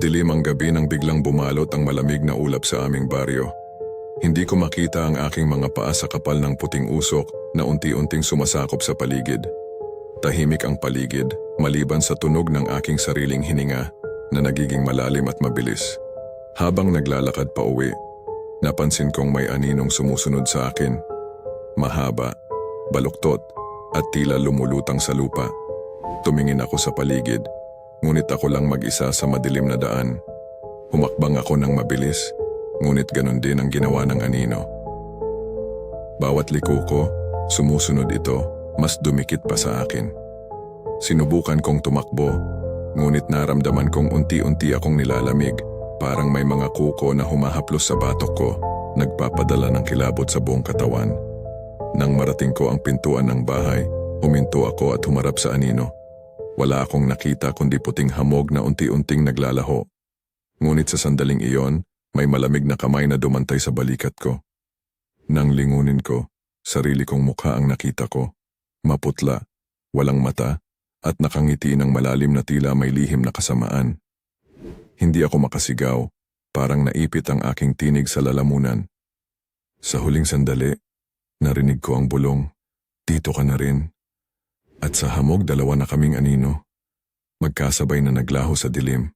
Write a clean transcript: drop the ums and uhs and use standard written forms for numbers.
Madilim ang gabi nang biglang bumalot ang malamig na ulap sa aming baryo. Hindi ko makita ang aking mga paa sa kapal ng puting usok na unti-unting sumasakop sa paligid. Tahimik ang paligid, maliban sa tunog ng aking sariling hininga na nagiging malalim at mabilis. Habang naglalakad pa uwi, napansin kong may aninong sumusunod sa akin. Mahaba, baluktot, at tila lumulutang sa lupa. Tumingin ako sa paligid, ngunit ako lang mag-isa sa madilim na daan. Humakbang ako ng mabilis, ngunit ganun din ang ginawa ng anino. Bawat liko ko, sumusunod ito, mas dumikit pa sa akin. Sinubukan kong tumakbo, ngunit naramdaman kong unti-unti akong nilalamig, parang may mga kuko na humahaplos sa batok ko, nagpapadala ng kilabot sa buong katawan. Nang marating ko ang pintuan ng bahay, huminto ako at humarap sa anino. Wala akong nakita kundi puting hamog na unti-unting naglalaho. Ngunit sa sandaling iyon, may malamig na kamay na dumantay sa balikat ko. Nang lingunin ko, sarili kong mukha ang nakita ko. Maputla, walang mata, at nakangiti ng malalim na tila may lihim na kasamaan. Hindi ako makasigaw, parang naipit ang aking tinig sa lalamunan. Sa huling sandali, narinig ko ang bulong, "Dito ka na rin." At sa hamog dalawa na kaming anino. Magkasabay na naglaho sa dilim.